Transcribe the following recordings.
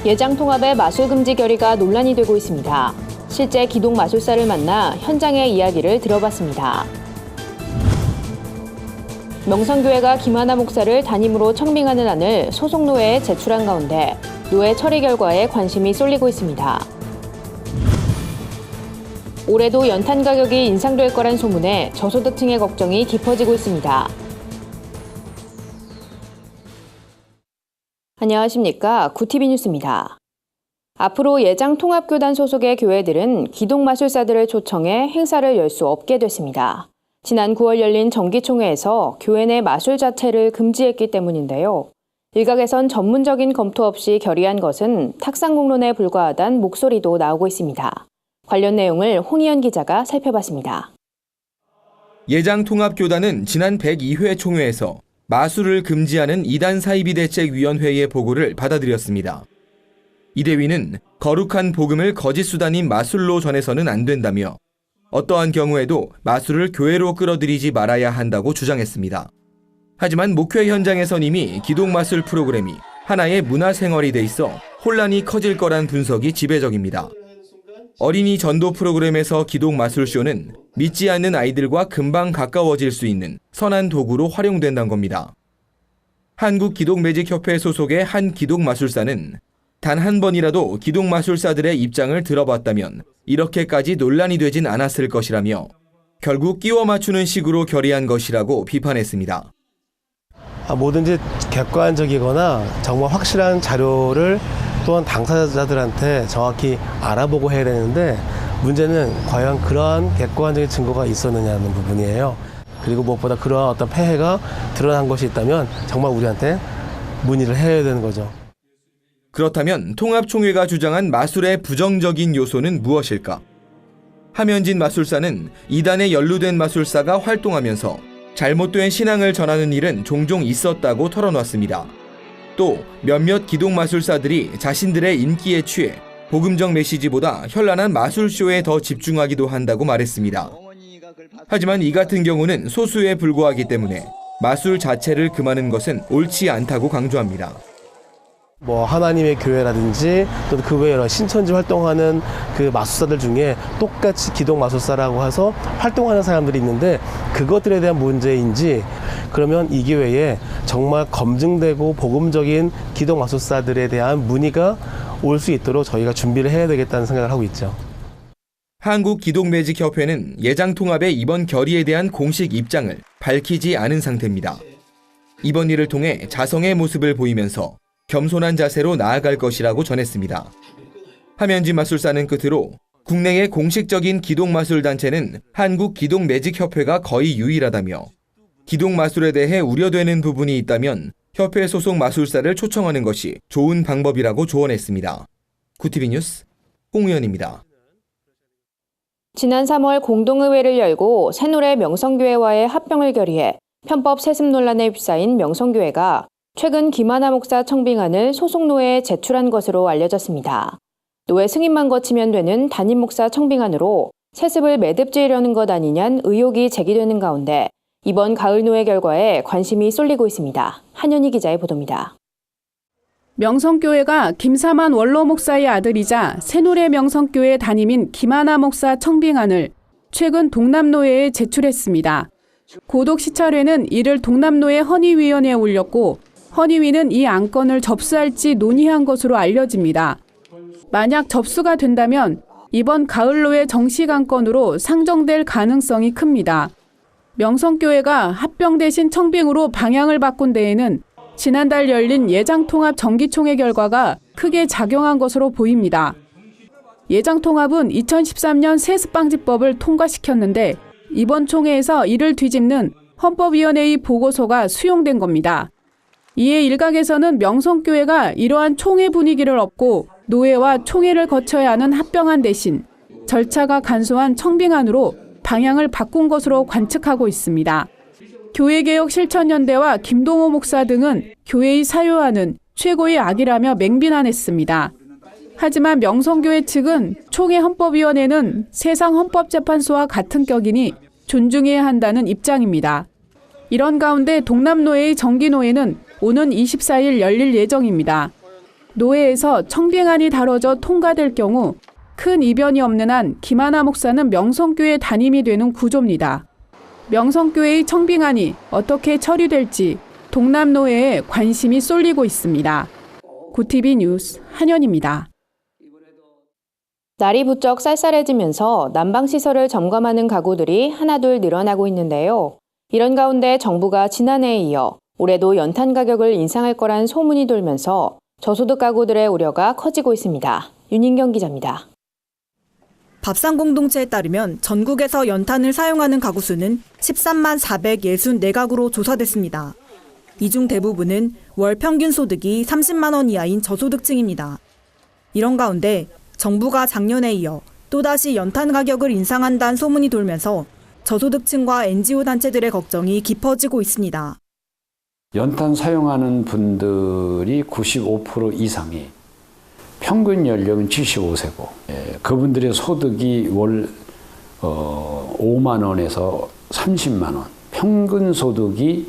예장 통합의 마술 금지 결의가 논란이 되고 있습니다. 실제 기동 마술사를 만나 현장의 이야기를 들어봤습니다. 명성교회가 김하나 목사를 담임으로 청빙하는 안을 소속 노회에 제출한 가운데 노회 처리 결과에 관심이 쏠리고 있습니다. 올해도 연탄 가격이 인상될 거란 소문에 저소득층의 걱정이 깊어지고 있습니다. 안녕하십니까. 구티비 뉴스입니다. 앞으로 예장 통합교단 소속의 교회들은 기동마술사들을 초청해 행사를 열 수 없게 됐습니다. 지난 9월 열린 정기총회에서 교회 내 마술 자체를 금지했기 때문인데요. 일각에선 전문적인 검토 없이 결의한 것은 탁상공론에 불과하다는 목소리도 나오고 있습니다. 관련 내용을 홍희연 기자가 살펴봤습니다. 예장통합교단은 지난 102회 총회에서 마술을 금지하는 이단 사이비대책위원회의 보고를 받아들였습니다. 이 대위는 거룩한 복음을 거짓 수단인 마술로 전해서는 안 된다며 어떠한 경우에도 마술을 교회로 끌어들이지 말아야 한다고 주장했습니다. 하지만 목회 현장에선 이미 기동마술 프로그램이 하나의 문화생활이 돼 있어 혼란이 커질 거란 분석이 지배적입니다. 어린이 전도 프로그램에서 기동마술쇼는 믿지 않는 아이들과 금방 가까워질 수 있는 선한 도구로 활용된다는 겁니다. 한국기독매직협회 소속의 한 기동마술사는 단 한 번이라도 기동마술사들의 입장을 들어봤다면 이렇게까지 논란이 되진 않았을 것이라며 결국 끼워 맞추는 식으로 결의한 것이라고 비판했습니다. 뭐든지 객관적이거나 정말 확실한 자료를 또한 당사자들한테 정확히 알아보고 해야 되는데 문제는 과연 그러한 객관적인 증거가 있었느냐는 부분이에요. 그리고 무엇보다 그러한 어떤 폐해가 드러난 것이 있다면 정말 우리한테 문의를 해야 되는 거죠. 그렇다면 통합총회가 주장한 마술의 부정적인 요소는 무엇일까? 함현진 마술사는 이단에 연루된 마술사가 활동하면서 잘못된 신앙을 전하는 일은 종종 있었다고 털어놨습니다. 또 몇몇 기동마술사들이 자신들의 인기에 취해 복음적 메시지보다 현란한 마술쇼에 더 집중하기도 한다고 말했습니다. 하지만 이 같은 경우는 소수에 불과하기 때문에 마술 자체를 금하는 것은 옳지 않다고 강조합니다. 하나님의 교회라든지 또 그 외에 여러 신천지 활동하는 그 마술사들 중에 똑같이 기동 마술사라고 해서 활동하는 사람들이 있는데 그것들에 대한 문제인지 그러면 이 교회에 정말 검증되고 복음적인 기동 마술사들에 대한 문의가 올 수 있도록 저희가 준비를 해야 되겠다는 생각을 하고 있죠. 한국기독매직협회는 예장통합의 이번 결의에 대한 공식 입장을 밝히지 않은 상태입니다. 이번 일을 통해 자성의 모습을 보이면서 겸손한 자세로 나아갈 것이라고 전했습니다. 함현진 마술사는 끝으로 국내의 공식적인 기동마술단체는 한국기독매직협회가 거의 유일하다며 기동마술에 대해 우려되는 부분이 있다면 협회 소속 마술사를 초청하는 것이 좋은 방법이라고 조언했습니다. 구티비 뉴스 홍우연입니다. 지난 3월 공동의회를 열고 새노래 명성교회와의 합병을 결의해 편법 세습 논란에 휩싸인 명성교회가 최근 김하나 목사 청빙안을 소속 노회에 제출한 것으로 알려졌습니다. 노회 승인만 거치면 되는 담임 목사 청빙안으로 세습을 매듭지으려는 것 아니냐는 의혹이 제기되는 가운데 이번 가을 노회 결과에 관심이 쏠리고 있습니다. 한현희 기자의 보도입니다. 명성교회가 김사만 원로 목사의 아들이자 새노래 명성교회 담임인 김하나 목사 청빙안을 최근 동남노회에 제출했습니다. 고독시찰회는 이를 동남노회 헌의위원회에 올렸고 헌의위는 이 안건을 접수할지 논의한 것으로 알려집니다. 만약 접수가 된다면 이번 가을로의 정식 안건으로 상정될 가능성이 큽니다. 명성교회가 합병 대신 청빙으로 방향을 바꾼 데에는 지난달 열린 예장통합 정기총회 결과가 크게 작용한 것으로 보입니다. 예장통합은 2013년 세습방지법을 통과시켰는데 이번 총회에서 이를 뒤집는 헌법위원회의 보고서가 수용된 겁니다. 이에 일각에서는 명성교회가 이러한 총회 분위기를 얻고 노회와 총회를 거쳐야 하는 합병안 대신 절차가 간소한 청빙안으로 방향을 바꾼 것으로 관측하고 있습니다. 교회개혁실천연대와 김동호 목사 등은 교회의 사유안은 최고의 악이라며 맹비난했습니다. 하지만 명성교회 측은 총회 헌법위원회는 세상 헌법재판소와 같은 격이니 존중해야 한다는 입장입니다. 이런 가운데 동남노회의 정기노회는 오는 24일 열릴 예정입니다. 노회에서 청빙안이 다뤄져 통과될 경우 큰 이변이 없는 한 김하나 목사는 명성교회 담임이 되는 구조입니다. 명성교회의 청빙안이 어떻게 처리될지 동남노회에 관심이 쏠리고 있습니다. 고티비 뉴스 한현입니다. 날이 부쩍 쌀쌀해지면서 난방시설을 점검하는 가구들이 하나둘 늘어나고 있는데요. 이런 가운데 정부가 지난해에 이어 올해도 연탄 가격을 인상할 거란 소문이 돌면서 저소득 가구들의 우려가 커지고 있습니다. 윤인경 기자입니다. 밥상공동체에 따르면 전국에서 연탄을 사용하는 가구 수는 13만 464가구로 조사됐습니다. 이 중 대부분은 월 평균 소득이 30만 원 이하인 저소득층입니다. 이런 가운데 정부가 작년에 이어 또다시 연탄 가격을 인상한다는 소문이 돌면서 저소득층과 NGO 단체들의 걱정이 깊어지고 있습니다. 연탄 사용하는 분들이 95% 이상이 평균 연령은 75세고 그분들의 소득이 월 5만 원에서 30만 원, 평균 소득이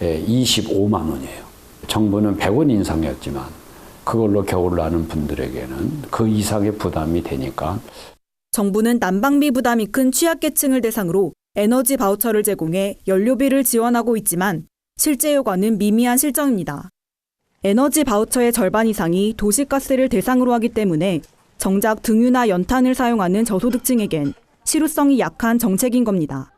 25만 원이에요. 정부는 100원 인상이었지만 그걸로 겨울을 나는 분들에게는 그 이상의 부담이 되니까 정부는 난방비 부담이 큰 취약계층을 대상으로 에너지 바우처를 제공해 연료비를 지원하고 있지만 실제 효과는 미미한 실정입니다. 에너지 바우처의 절반 이상이 도시가스를 대상으로 하기 때문에 정작 등유나 연탄을 사용하는 저소득층에겐 실효성이 약한 정책인 겁니다.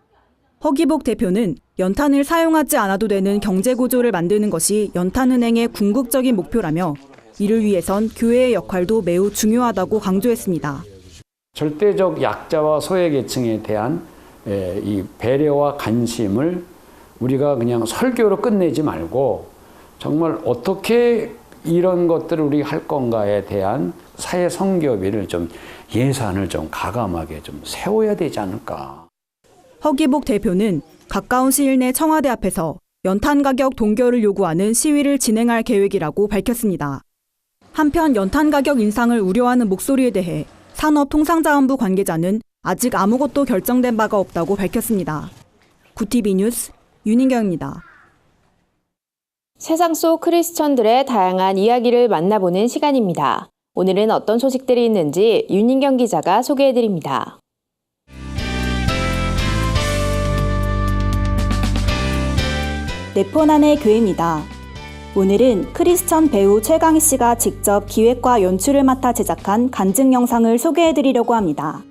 허기복 대표는 연탄을 사용하지 않아도 되는 경제구조를 만드는 것이 연탄은행의 궁극적인 목표라며 이를 위해선 교회의 역할도 매우 중요하다고 강조했습니다. 절대적 약자와 소외계층에 대한 이 배려와 관심을 우리가 그냥 설교로 끝내지 말고 정말 어떻게 이런 것들을 우리가 할 건가에 대한 사회 성교비를 좀 예산을 좀 가감하게 좀 세워야 되지 않을까. 허기복 대표는 가까운 시일 내 청와대 앞에서 연탄 가격 동결을 요구하는 시위를 진행할 계획이라고 밝혔습니다. 한편 연탄 가격 인상을 우려하는 목소리에 대해 산업통상자원부 관계자는 아직 아무것도 결정된 바가 없다고 밝혔습니다. 구티비 뉴스 윤인경입니다. 세상 속 크리스천들의 다양한 이야기를 만나보는 시간입니다. 오늘은 어떤 소식들이 있는지 윤인경 기자가 소개해드립니다. 네포난의 교회입니다. 오늘은 크리스천 배우 최강희 씨가 직접 기획과 연출을 맡아 제작한 간증 영상을 소개해드리려고 합니다.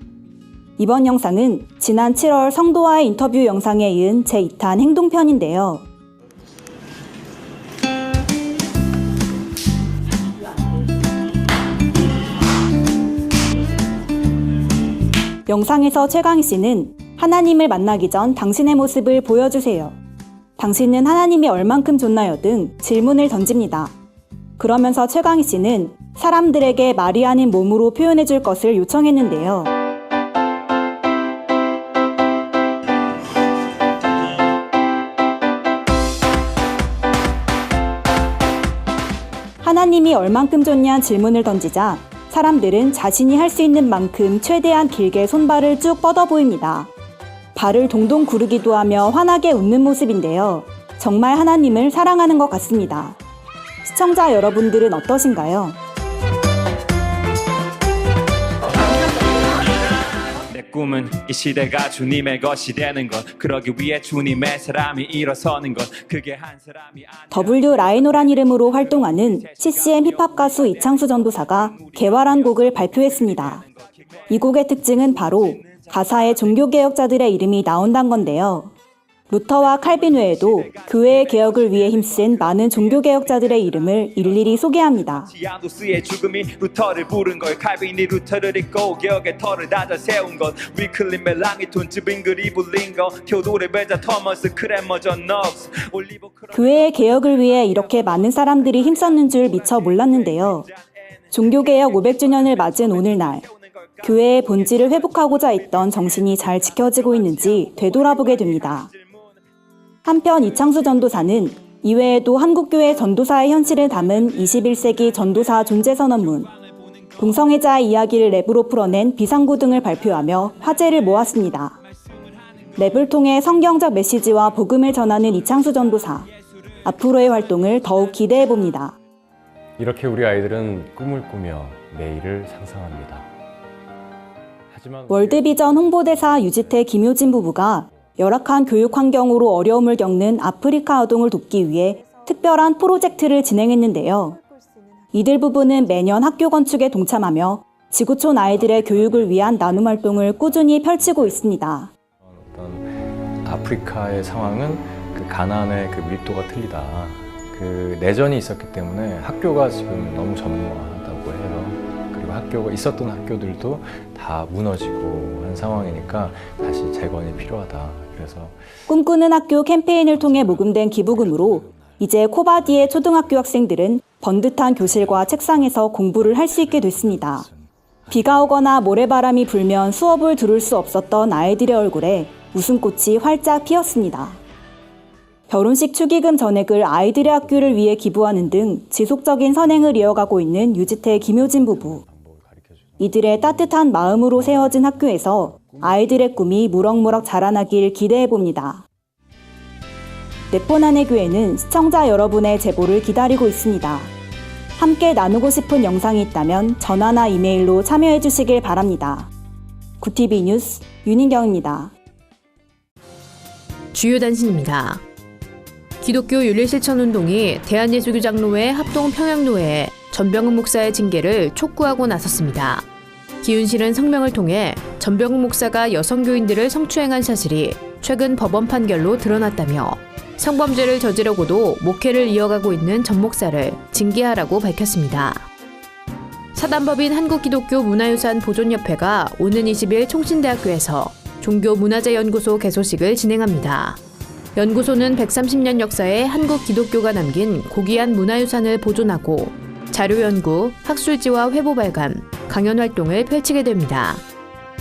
이번 영상은 지난 7월 성도와의 인터뷰 영상에 이은 제2탄 행동편인데요. 영상에서 최강희 씨는 하나님을 만나기 전 당신의 모습을 보여주세요. 당신은 하나님이 얼만큼 좋나요? 등 질문을 던집니다. 그러면서 최강희 씨는 사람들에게 말이 아닌 몸으로 표현해 줄 것을 요청했는데요. 하나님이 얼만큼 좋냐는 질문을 던지자 사람들은 자신이 할 수 있는 만큼 최대한 길게 손발을 쭉 뻗어 보입니다. 발을 동동 구르기도 하며 환하게 웃는 모습인데요. 정말 하나님을 사랑하는 것 같습니다. 시청자 여러분들은 어떠신가요? 내 꿈은 이 시대가 주님의 것이 되는 것, 그러기 위해 주님의 사람이 일어서는 것, 그게 한 사람이 W 라이노란 이름으로 활동하는 CCM 힙합 가수 이창수 전도사가 개활한 곡을 발표했습니다. 이 곡의 특징은 바로 가사에 종교개혁자들의 이름이 나온다는 건데요. 루터와 칼빈 외에도 교회의 개혁을 위해 힘쓴 많은 종교개혁자들의 이름을 일일이 소개합니다. 지안도스의 죽음이 루터를 부른 걸, 칼빈이 루터를 읽고 개혁의 터를 다져 세운 것, 위클리 멜랑이톤 즈빙글이 불린 것, 교도레 베자 토머스 크레머 존 넉스, 올리버 교회의 개혁을 위해 이렇게 많은 사람들이 힘썼는 줄 미처 몰랐는데요. 종교개혁 500주년을 맞은 오늘날 교회의 본질을 회복하고자 했던 정신이 잘 지켜지고 있는지 되돌아보게 됩니다. 한편 이창수 전도사는 이외에도 한국교회 전도사의 현실을 담은 21세기 전도사 존재선언문, 동성애자의 이야기를 랩으로 풀어낸 비상구 등을 발표하며 화제를 모았습니다. 랩을 통해 성경적 메시지와 복음을 전하는 이창수 전도사, 앞으로의 활동을 더욱 기대해봅니다. 이렇게 우리 아이들은 꿈을 꾸며 내일을 상상합니다. 하지만 월드비전 홍보대사 유지태 김효진 부부가 열악한 교육 환경으로 어려움을 겪는 아프리카 아동을 돕기 위해 특별한 프로젝트를 진행했는데요. 이들 부부는 매년 학교 건축에 동참하며 지구촌 아이들의 교육을 위한 나눔 활동을 꾸준히 펼치고 있습니다. 어떤 아프리카의 상황은 그 가난의 그 밀도가 틀리다. 그 내전이 있었기 때문에 학교가 지금 너무 전무하다고 해요. 그리고 학교가 있었던 학교들도 다 무너지고 한 상황이니까 다시 재건이 필요하다. 그래서 꿈꾸는 학교 캠페인을 통해 모금된 기부금으로 이제 코바디의 초등학교 학생들은 번듯한 교실과 책상에서 공부를 할 수 있게 됐습니다. 비가 오거나 모래바람이 불면 수업을 들을 수 없었던 아이들의 얼굴에 웃음꽃이 활짝 피었습니다. 결혼식 축의금 전액을 아이들의 학교를 위해 기부하는 등 지속적인 선행을 이어가고 있는 유지태 김효진 부부. 이들의 따뜻한 마음으로 세워진 학교에서 아이들의 꿈이 무럭무럭 자라나길 기대해봅니다. 네포난의 교회는 시청자 여러분의 제보를 기다리고 있습니다. 함께 나누고 싶은 영상이 있다면 전화나 이메일로 참여해 주시길 바랍니다. 구TV 뉴스 윤인경입니다. 주요 단신입니다. 기독교 윤리실천운동이 대한예수교장로회 합동평양노회에 전병훈 목사의 징계를 촉구하고 나섰습니다. 기윤실은 성명을 통해 전병훈 목사가 여성교인들을 성추행한 사실이 최근 법원 판결로 드러났다며 성범죄를 저지르고도 목회를 이어가고 있는 전 목사를 징계하라고 밝혔습니다. 사단법인 한국기독교문화유산 보존협회가 오는 20일 총신대학교에서 종교문화재연구소 개소식을 진행합니다. 연구소는 130년 역사의 한국 기독교가 남긴 고귀한 문화유산을 보존하고 자료연구, 학술지와 회보 발간, 강연 활동을 펼치게 됩니다.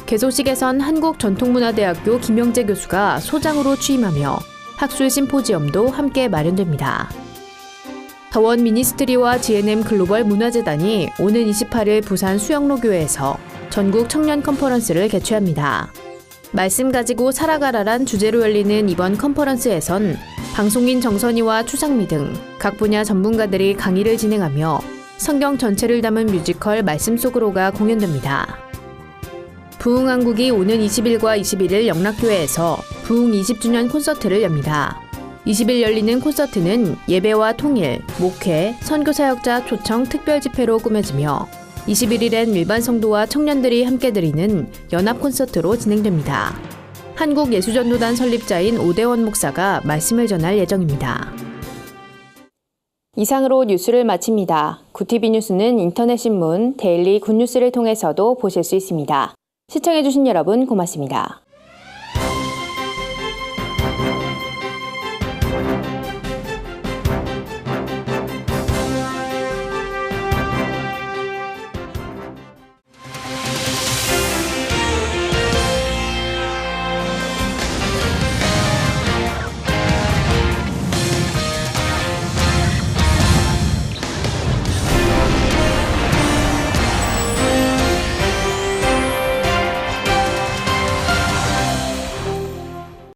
개소식에선 한국전통문화대학교 김영재 교수가 소장으로 취임하며 학술 심포지엄도 함께 마련됩니다. 더원 미니스트리와 GNM 글로벌 문화재단이 오는 28일 부산 수영로교회에서 전국 청년 컨퍼런스를 개최합니다. 말씀 가지고 살아가라란 주제로 열리는 이번 컨퍼런스에선 방송인 정선희와 추상미 등 각 분야 전문가들이 강의를 진행하며 성경 전체를 담은 뮤지컬 말씀 속으로가 공연됩니다. 부흥한국이 오는 20일과 21일 영락교회에서 부흥 20주년 콘서트를 엽니다. 20일 열리는 콘서트는 예배와 통일, 목회, 선교사역자 초청 특별 집회로 꾸며지며 21일엔 일반 성도와 청년들이 함께 드리는 연합 콘서트로 진행됩니다. 한국예수전도단 설립자인 오대원 목사가 말씀을 전할 예정입니다. 이상으로 뉴스를 마칩니다. 구TV 뉴스는 인터넷 신문 데일리 굿뉴스를 통해서도 보실 수 있습니다. 시청해주신 여러분 고맙습니다.